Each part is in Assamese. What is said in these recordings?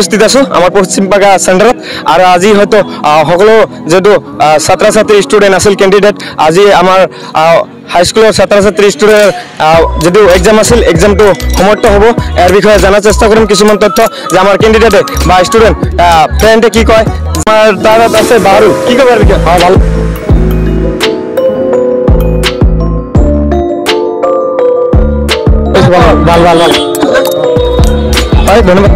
উপস্থিত আছো আমাৰ পশ্চিমবাগা চেণ্টাৰত আৰু আজি হয়তো সকলো যেটো ছাত্ৰ ছাত্ৰী ষ্টুডেন্ট আছিল ক্যান্ডিডেট আজি আমাৰ হাই স্কুলৰ ছাত্ৰ ছাত্ৰী ষ্টুডেন্ট যেটো এক্সাম আছিল এক্সামটো সমাপ্ত হ'ব ইয়াৰ বিষয়ে জানাৰ চেষ্টা কৰিম কিছুমান তথ্য যে আমাৰ ক্যান্ডিডেটে বা ষ্টুডেন্ট ফ্ৰেণ্ডে কি কয় আমাৰ তাত আছে বাৰু কি কয় ইয়াৰ বিষয়ে ভাল ভাল ভাল ভাল হয় ধন্যবাদ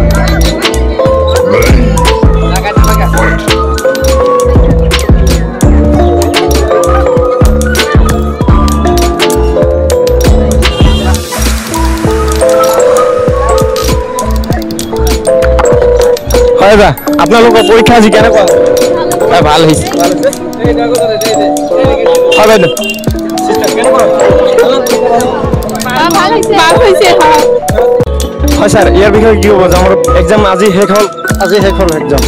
হয় বা আপোনালোকৰ পৰীক্ষা আজি কেনেকুৱা ভাল হৈছে হয় বাইদেউ হয় স্যার ইয়ার বিষয়ে কি হবো আমার এক্সাম আজি শেষ হল এক্সাম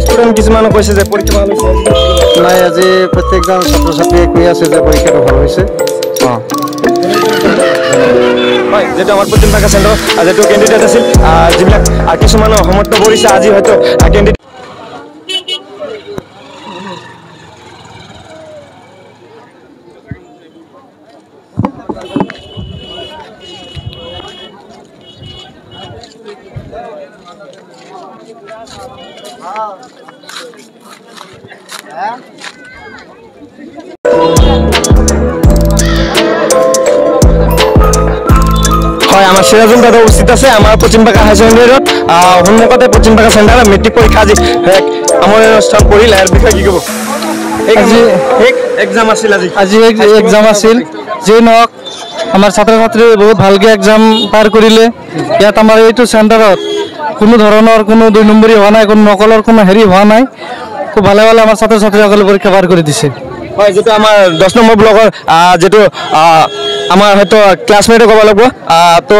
স্টুডেন্ট কিছুমান কইছে যে পরীক্ষা ভালো হইছে নাই আজি প্রত্যেকজন ছাত্র-ছাত্রীয়ে কই আছে যে পরীক্ষাটা ভালো হইছে হয় যেটা আমার পশ্চিমবাগা সেন্টার যেটো ক্যান্ডিডেট আছিল যিবিলাক কিছুমান সমর্থ কৰিছে আজি হয়তো ক্যান্ডিডেট হয় আমাৰ সিৰাজুল দাদা উপস্থিত আছে আমাৰ পশ্চিমবাগা হাই সেকেন্ডাৰিত সন্মুখতে পশ্চিমবাগা সেন্টাৰত মেট্ৰিক পৰীক্ষা আজি আমাৰ অনুষ্ঠান কৰিল ইয়াৰ বিষয়ে কি ক'ব এক্সাম আছিল আজি এক্সাম আছিল যে নক আমাৰ ছাত্ৰ ছাত্ৰী বহুত ভালকে এক্সাম পাৰ কৰিলে ইয়াত আমাৰ এইটো সেন্টাৰত কোনো ধৰণৰ কোনো দুই নম্বৰী হোৱা নাই কোনো নকলৰ কোনো হেৰি হোৱা নাই খুব ভালে ভালে আমাৰ ছাত্ৰ ছাত্ৰীসকলে পৰীক্ষা পাৰ কৰি দিছে হয় যেটো আমাৰ 10 নম্বৰ ব্লকৰ যেটো আমার হয়তো ক্লাসমেটে কব লাগবো তো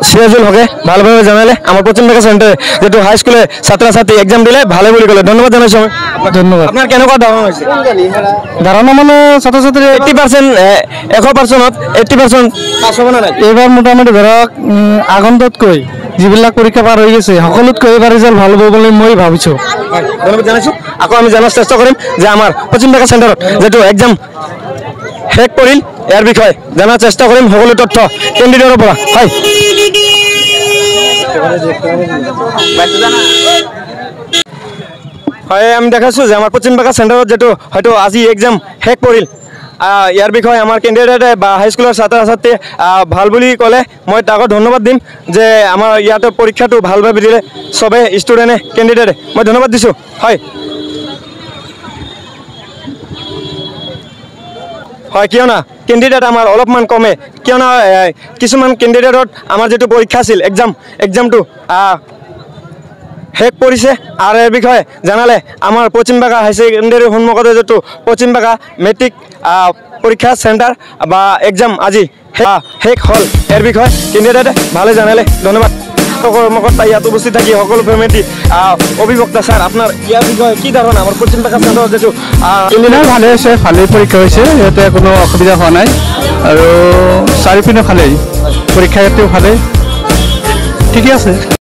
সিরাজুল হকে ভালোভাবে জানালে আমার পশ্চিমবাগা সেন্টারে যেটো হাই স্কুলে ছাত্র ছাত্রী এক্সাম দিলে ভালো বলে গেল ধন্যবাদ জানাইছো ধন্যবাদ আপনার কেনেকুৱা ধাৰণা হৈছে ধাৰণা মানে ছাত্ৰ ছাত্ৰী 80% 100%ত 80% পাছ হ'ব না নাই এবাৰ মোটামুটি ধৰক আগন্ততকৈ যিবিলাক পৰীক্ষা পাৰ হৈ গৈছে সকলোতকৈ এবাৰ ৰিজাল্ট ভাল হ'ব বুলি মই ভাবিছো ধন্যবাদ জানাইছো আকৌ আমি জানাৰ চেষ্টা কৰিম যে আমাৰ পশ্চিমবাগা সেন্টাৰত যেটো এক্সাম শেষ কৰিল ইয়াৰ বিষয়ে জানাৰ চেষ্টা কৰিম সকলো তথ্য ক্যান্ডিডেটৰ পৰা হয় হয় আমি দেখাইছো যে আমাৰ পশ্চিমবাগা সেন্টাৰত যেটো হয়তো আজি এক্সাম শেষ কৰিল ইয়াৰ বিষয়ে আমাৰ ক্যান্ডিডেটে বা হাই স্কুলৰ ছাত্ৰ ছাত্ৰী ভাল বুলি ক'লে মই তাকো ধন্যবাদ দিম যে আমাৰ ইয়াতে পৰীক্ষাটো ভালভাৱে দিলে সবে ষ্টুডেণ্টে ক্যান্ডিডেটে মই ধন্যবাদ দিছো হয় হয় কিয়না ক্যান্ডিডেট আমাৰ অলপমান কমে কিয়না কিছুমান ক্যান্ডিডেটত আমাৰ যেটো পৰীক্ষা আছিল এক্সামটো শেষ কৰিছে আৰু এই বিষয়ে জানালে আমাৰ পশ্চিমবাগা হাই সেকেন্ডাৰি সন্মুখতে যেটো পশ্চিমবাগা মেট্ৰিক পৰীক্ষা সেন্টাৰ বা এক্সাম আজি শেষ হল এর বিষয়ে ক্যান্ডিডেটে ভালে জানালে ধন্যবাদ কর্মকর্তা ইয়াত উপস্থিত থাকি সকল ফ্যামিলি অভিভাবক স্যার আপনার ইয়ার বিষয়ে কি ধারণা আমার পশ্চিমবাগা সেন্টার যেটো ক্যান্ডিডেট ভালে আছে ভালে পৰীক্ষা হৈছে ইয়াতে কোনো অসুবিধা হোৱা নাই আৰু চাৰিপিনে ভালেই পৰীক্ষা ইয়াতেও ভালে ঠিকই আছে